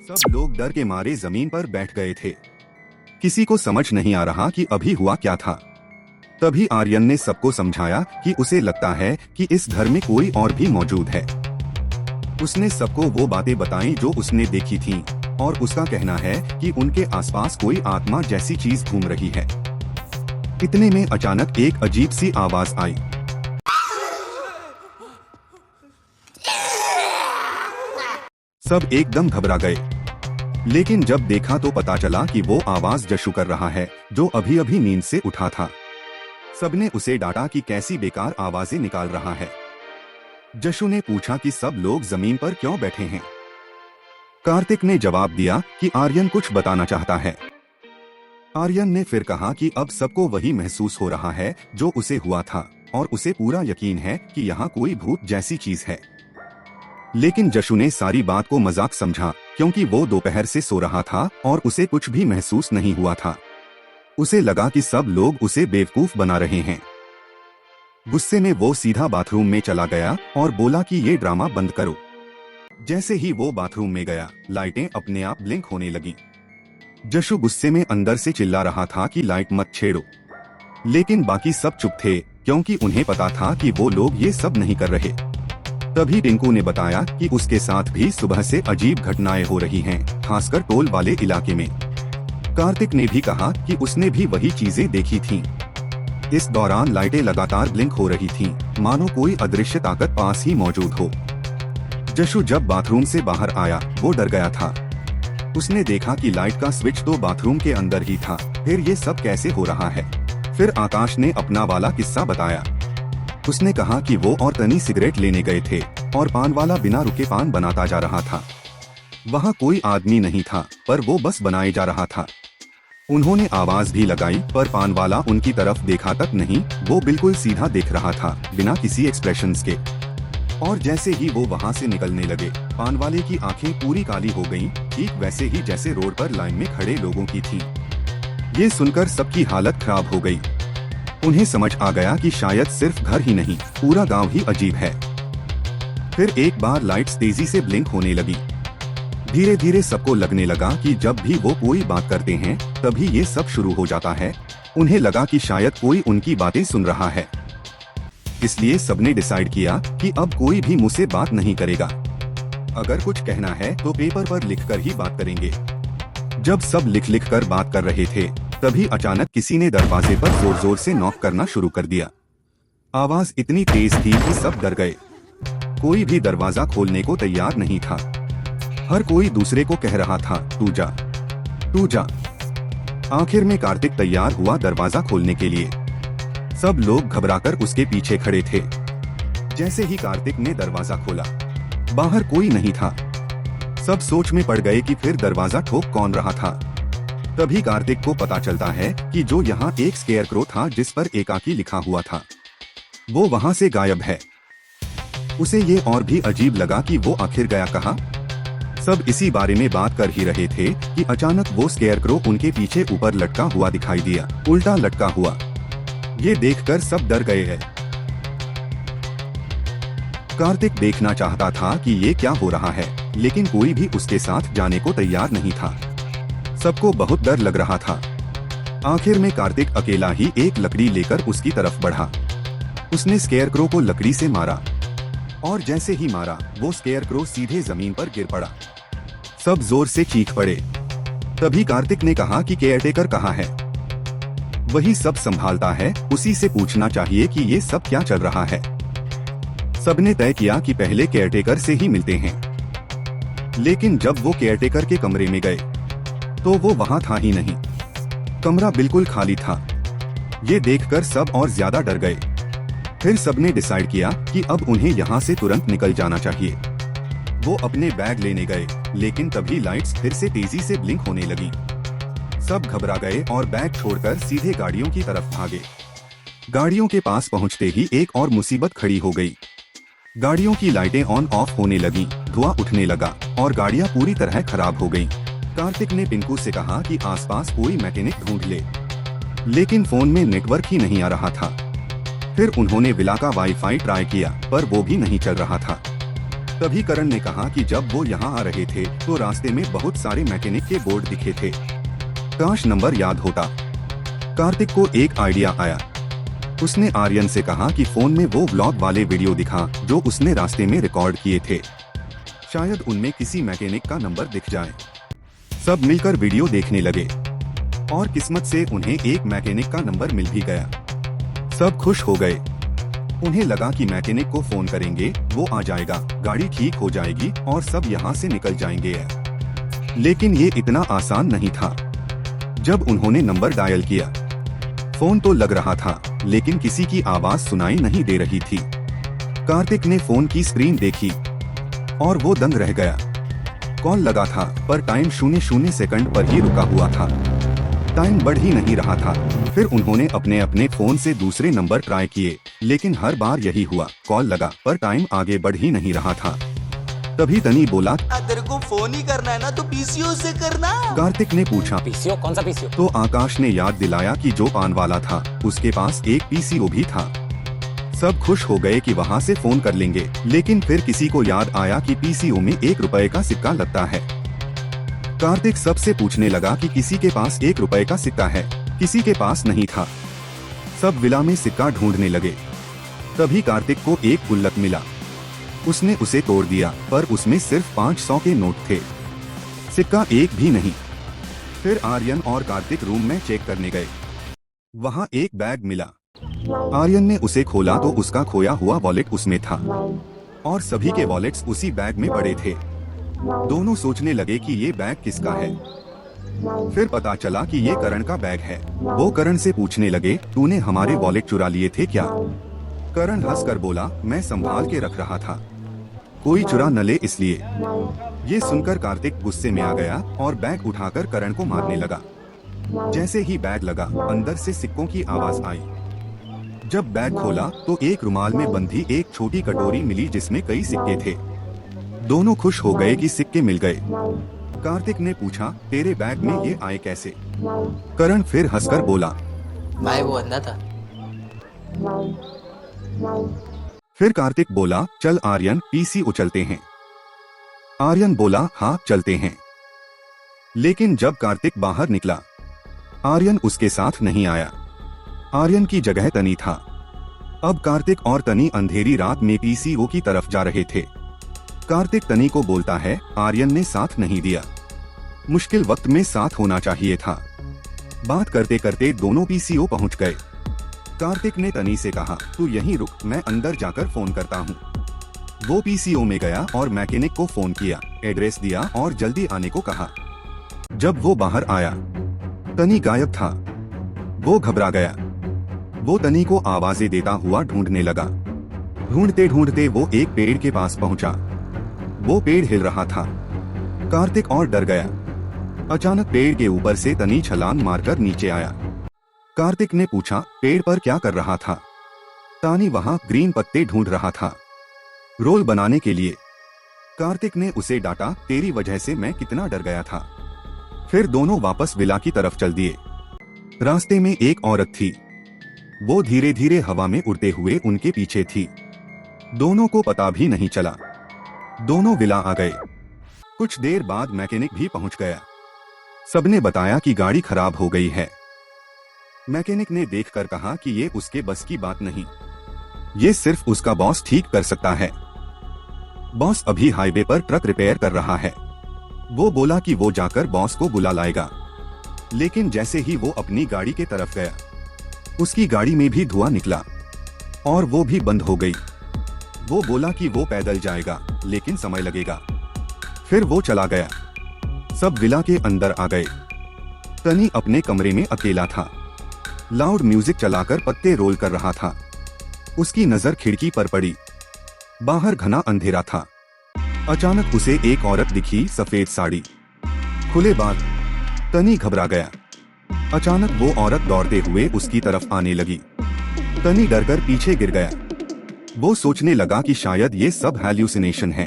सब लोग डर के मारे जमीन पर बैठ गए थे। किसी को समझ नहीं आ रहा कि अभी हुआ क्या था। तभी आर्यन ने सबको समझाया कि उसे लगता है कि इस घर में कोई और भी मौजूद है। उसने सबको वो बातें बताई जो उसने देखी थीं, और उसका कहना है कि उनके आसपास कोई आत्मा जैसी चीज घूम रही है। इतने में अचानक एक अजीब सी आवाज आई। सब एकदम घबरा गए, लेकिन जब देखा तो पता चला कि वो आवाज जशु कर रहा है, जो अभी अभी नींद से उठा था। सबने उसे डांटा कि कैसी बेकार आवाजें निकाल रहा है। जशु ने पूछा कि सब लोग जमीन पर क्यों बैठे हैं। कार्तिक ने जवाब दिया कि आर्यन कुछ बताना चाहता है। आर्यन ने फिर कहा कि अब सबको वही महसूस हो रहा है जो उसे हुआ था, और उसे पूरा यकीन है कि यहाँ कोई भूत जैसी चीज है। लेकिन जशु ने सारी बात को मजाक समझा, क्योंकि वो दोपहर से सो रहा था और उसे कुछ भी महसूस नहीं हुआ था। उसे लगा कि सब लोग उसे बेवकूफ बना रहे हैं। गुस्से में वो सीधा बाथरूम में चला गया और बोला कि ये ड्रामा बंद करो। जैसे ही वो बाथरूम में गया, लाइटें अपने आप ब्लिंक होने लगी। जशु गुस्से में अंदर से चिल्ला रहा था कि लाइट मत छेड़ो, लेकिन बाकी सब चुप थे, क्योंकि उन्हें पता था कि वो लोग ये सब नहीं कर रहे। तभी टिंकू ने बताया कि उसके साथ भी सुबह से अजीब घटनाएं हो रही हैं, खासकर टोल वाले इलाके में। कार्तिक ने भी कहा कि उसने भी वही चीजें देखी थीं। इस दौरान लाइटें लगातार ब्लिंक हो रही थीं, मानो कोई अदृश्य ताकत पास ही मौजूद हो। जशु जब बाथरूम से बाहर आया, वो डर गया था। उसने देखा कि लाइट का स्विच तो बाथरूम के अंदर ही था। फिर ये सब कैसे हो रहा है? फिर आकाश ने अपना वाला किस्सा बताया। उसने कहा कि वो और तनी सिगरेट लेने गए थे और पान वाला बिना रुके पान बनाता जा रहा था। वहाँ कोई आदमी नहीं था, पर वो बस बनाए जा रहा था। उन्होंने आवाज भी लगाई, पर पान वाला उनकी तरफ देखा तक नहीं। वो बिल्कुल सीधा देख रहा था, बिना किसी एक्सप्रेशंस के। और जैसे ही वो वहाँ से निकलने लगे, पान वाले की आंखें पूरी काली हो गईं, ठीक वैसे ही जैसे रोड पर लाइन में खड़े लोगों की थीं। ये सुनकर सबकी हालत खराब हो गई। उन्हें समझ आ गया कि शायद सिर्फ घर ही नहीं, पूरा गांव ही अजीब है। फिर एक बार लाइट्स तेजी से ब्लिंक होने लगी। धीरे धीरे सबको लगने लगा कि जब भी वो कोई बात करते हैं, तभी ये सब शुरू हो जाता है। उन्हें लगा कि शायद कोई उनकी बातें सुन रहा है। इसलिए सबने डिसाइड किया कि अब कोई भी मुझसे बात नहीं करेगा। अगर कुछ कहना है तो पेपर पर लिखकर ही बात करेंगे। जब सब लिख लिख कर बात कर रहे थे, तभी अचानक किसी ने दरवाजे पर जोर जोर से नॉक करना शुरू कर दिया। आवाज इतनी तेज थी कि सब डर गए। कोई भी दरवाजा खोलने को तैयार नहीं था। हर कोई दूसरे को कह रहा था, तू जा, तू जा। आखिर में कार्तिक तैयार हुआ दरवाजा खोलने के लिए। सब लोग घबराकर उसके पीछे खड़े थे। जैसे ही कार्तिक ने दरवाजा खोला, बाहर कोई नहीं था। सब सोच में पड़ गए कि फिर दरवाजा ठोक कौन रहा था। तभी कार्तिक को पता चलता है कि जो यहाँ एक स्केयरक्रो था जिस पर एकाकी लिखा हुआ था, वो वहाँ से गायब है। उसे ये और भी अजीब लगा कि वो आखिर गया कहाँ। सब इसी बारे में बात कर ही रहे थे कि अचानक वो स्केयरक्रो उनके पीछे ऊपर लटका हुआ दिखाई दिया, उल्टा लटका हुआ। ये देखकर सब डर गए हैं। कार्तिक देखना चाहता था कि ये क्या हो रहा है, लेकिन कोई भी उसके साथ जाने को तैयार नहीं था। सबको बहुत डर लग रहा था। आखिर में कार्तिक अकेला ही एक लकड़ी लेकर उसकी तरफ बढ़ा। उसने स्केयरक्रो को लकड़ी से मारा, और जैसे ही मारा, वो स्केयरक्रो सीधे जमीन पर गिर पड़ा। सब जोर से चीख पड़े। तभी कार्तिक ने कहा कि केयरटेकर कहाँ है? वही सब संभालता है, उसी से पूछना चाहिए कि ये सब क्या चल रहा है। सबने तय किया कि पहले केयरटेकर से ही मिलते हैं। लेकिन जब वो केयरटेकर के कमरे में गए, तो वो वहाँ था ही नहीं। कमरा बिल्कुल खाली था। ये देखकर सब और ज्यादा डर गए। फिर सबने डिसाइड किया कि अब उन्हें यहाँ से तुरंत निकल जाना चाहिए। वो अपने बैग लेने गए, लेकिन तभी लाइट्स फिर से तेजी से ब्लिंक होने लगी। सब घबरा गए और बैग छोड़कर सीधे गाड़ियों की तरफ भागे। गाड़ियों के पास पहुँचते ही एक और मुसीबत खड़ी हो गई। गाड़ियों की लाइटें ऑन ऑफ होने लगी, धुआं उठने लगा और गाड़ियाँ पूरी तरह खराब हो गईं। कार्तिक ने पिंकू से कहा कि आसपास कोई मैकेनिक ढूंढ ले, लेकिन फोन में नेटवर्क ही नहीं आ रहा था। फिर उन्होंने विला का वाईफाई ट्राई किया, पर वो भी नहीं चल रहा था। तभी करण ने कहा कि जब वो यहाँ आ रहे थे तो रास्ते में बहुत सारे मैकेनिक के बोर्ड दिखे थे। काश नंबर याद होता। कार्तिक को एक आइडिया आया। उसने आर्यन से कहा कि फोन में वो व्लॉग वाले वीडियो दिखा जो उसने रास्ते में रिकॉर्ड किए थे, शायद उनमें किसी मैकेनिक का नंबर दिख जाए। सब मिलकर वीडियो देखने लगे और किस्मत से उन्हें एक मैकेनिक का नंबर मिल भी गया। सब खुश हो गए। उन्हें लगा कि मैकेनिक को फोन करेंगे, वो आ जाएगा, गाड़ी ठीक हो जाएगी और सब यहाँ से निकल जाएंगे। लेकिन ये इतना आसान नहीं था। जब उन्होंने नंबर डायल किया, फोन तो लग रहा था लेकिन किसी की आवाज सुनाई नहीं दे रही थी। कार्तिक ने फोन की स्क्रीन देखी और वो दंग रह गया। कॉल लगा था पर टाइम 00 सेकंड पर ही रुका हुआ था। टाइम बढ़ ही नहीं रहा था। फिर उन्होंने अपने अपने फोन से दूसरे नंबर ट्राई किए लेकिन हर बार यही हुआ, कॉल लगा पर टाइम आगे बढ़ ही नहीं रहा था। तभी तनी बोला, तेरे को फोन ही करना है ना तो पीसीओ से करना। कार्तिक ने पूछा, पीसीओ? कौन सा पीसीओ? तो आकाश ने याद दिलाया कि जो पान वाला था उसके पास एक पीसीओ भी था। सब खुश हो गए कि वहाँ से फोन कर लेंगे, लेकिन फिर किसी को याद आया कि पीसीओ में 1 रुपए का सिक्का लगता है। कार्तिक सबसे पूछने लगा कि किसी के पास 1 रुपए का सिक्का है। किसी के पास नहीं था। सब विला में सिक्का ढूंढने लगे। तभी कार्तिक को एक गुल्लक मिला। उसने उसे तोड़ दिया पर उसमें सिर्फ 500 के नोट थे, सिक्का एक भी नहीं। फिर आर्यन और कार्तिक रूम में चेक करने गए। वहाँ एक बैग मिला। आर्यन ने उसे खोला तो उसका खोया हुआ वॉलेट उसमें था और सभी के वॉलेट्स उसी बैग में पड़े थे। दोनों सोचने लगे कि ये बैग किसका है। फिर पता चला कि ये करण का बैग है। वो करण से पूछने लगे, तूने हमारे वॉलेट चुरा लिए थे क्या? करण हंसकर बोला, मैं संभाल के रख रहा था, कोई चुरा न ले इसलिए। ये सुनकर कार्तिक गुस्से में आ गया और बैग उठाकर करण को मारने लगा। जैसे ही बैग लगा, अंदर से सिक्कों की आवाज आई। जब बैग खोला तो एक रुमाल में बंधी एक छोटी कटोरी मिली जिसमें कई सिक्के थे। दोनों खुश हो गए कि सिक्के मिल गए। कार्तिक ने पूछा, तेरे बैग में ये आए कैसे? करण फिर हंसकर बोला, भाई वो अंधा था। फिर कार्तिक बोला, चल आर्यन पीसीओ चलते हैं। आर्यन बोला, हाँ चलते हैं। लेकिन जब कार्तिक बाहर निकला, आर्यन उसके साथ नहीं आया। आर्यन की जगह तनी था। अब कार्तिक और तनी अंधेरी रात में पीसीओ की तरफ जा रहे थे। कार्तिक तनी को बोलता है, आर्यन ने साथ नहीं दिया, मुश्किल वक्त में साथ होना चाहिए था। बात करते करते दोनों पीसीओ पहुंच गए। कार्तिक ने तनी से कहा, तू यहीं रुक, मैं अंदर जाकर फोन करता हूँ। वो पीसीओ में गया और मैकेनिक को फोन किया, एड्रेस दिया और जल्दी आने को कहा। जब वो बाहर आया, तनी गायब था। वो घबरा गया। वो तनी को आवाजें देता हुआ ढूंढने लगा। ढूंढते ढूंढते वो एक पेड़ के पास पहुंचा। वो पेड़ हिल रहा था। कार्तिक और डर गया। अचानक पेड़ के ऊपर से तनी छलांग मारकर नीचे आया। कार्तिक ने पूछा, पेड़ पर क्या कर रहा था? तानी वहाँ ग्रीन पत्ते ढूंढ रहा था, रोल बनाने के लिए। कार्तिक ने उसे डांटा, तेरी वजह से मैं कितना डर गया था। फिर दोनों वापस विला की तरफ चल दिए। रास्ते में एक औरत थी। वो धीरे धीरे हवा में उड़ते हुए उनके पीछे थी। दोनों को पता भी नहीं चला। दोनों विला आ गए। कुछ देर बाद मैकेनिक भी पहुंच गया। सबने बताया कि गाड़ी खराब हो गई है। मैकेनिक ने देखकर कहा कि ये उसके बस की बात नहीं, ये सिर्फ उसका बॉस ठीक कर सकता है। बॉस अभी हाईवे पर ट्रक रिपेयर कर रहा है। वो बोला कि वो जाकर बॉस को बुला लाएगा। लेकिन जैसे ही वो अपनी गाड़ी के तरफ गया, उसकी गाड़ी में भी धुआं निकला और वो भी बंद हो गई। वो बोला कि वो पैदल जाएगा लेकिन समय लगेगा। फिर वो चला गया। सब विला के अंदर आ गए। तनी अपने कमरे में अकेला था। लाउड म्यूजिक चलाकर पत्ते रोल कर रहा था। उसकी नजर खिड़की पर पड़ी। बाहर घना अंधेरा था। अचानक उसे एक औरत दिखी, सफेद साड़ी, खुले बाल। तनी घबरा गया। अचानक वो औरत दौड़ते हुए उसकी तरफ आने लगी। तनी डरकर पीछे गिर गया। वो सोचने लगा कि शायद ये सब हैल्यूसिनेशन है,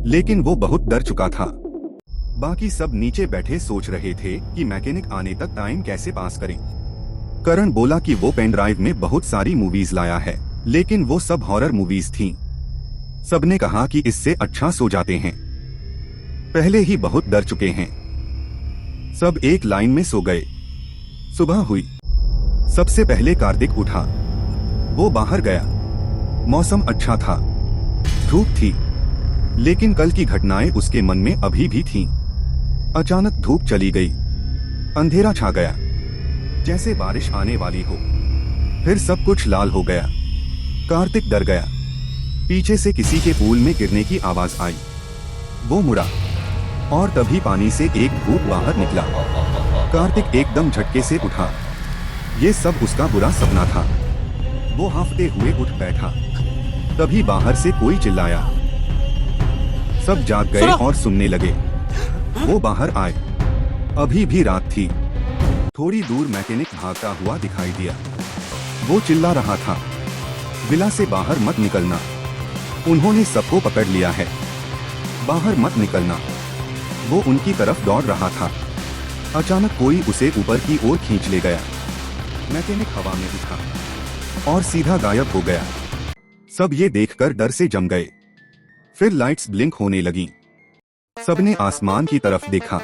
लेकिन वो बहुत डर चुका था। बाकी सब नीचे बैठे सोच रहे थे कि मैकेनिक आने तक टाइम कैसे पास करें। करण बोला कि वो पेन ड्राइव में बहुत सारी मूवीज लाया है, लेकिन वो सब हॉरर मूवीज थीं। सबने कहा कि इससे अच्छा सो जाते हैं, पहले ही बहुत डर चुके हैं। सब एक लाइन में सो गए। सुबह हुई। सबसे पहले कार्तिक उठा। वो बाहर गया। मौसम अच्छा था, धूप थी, लेकिन कल की घटनाएं उसके मन में अभी भी थीं। अचानक धूप चली गई, अंधेरा छा गया, जैसे बारिश आने वाली हो। फिर सब कुछ लाल हो गया। कार्तिक डर गया। पीछे से किसी के पूल में गिरने की आवाज आई। वो मुड़ा और तभी पानी से एक भूत बाहर निकला। कार्तिक एकदम झटके से उठा। ये सब उसका बुरा सपना था। वो हांफते हुए उठ बैठा। तभी बाहर से कोई चिल्लाया। सब जाग गए और सुनने लगे। वो बाहर आए। अभी भी रात थी। थोड़ी दूर मैकेनिक भागता हुआ दिखाई दिया। वो चिल्ला रहा था, विला से बाहर मत निकलना, उन्होंने सबको पकड़ लिया है, बाहर मत निकलना। वो उनकी तरफ दौड़ रहा था। अचानक कोई उसे ऊपर की ओर खींच ले गया। मैकेनिक हवा में उठा और सीधा गायब हो गया। सब ये देखकर डर से जम गए। फिर लाइट्स ब्लिंक होने लगीं। सबने आसमान की तरफ देखा।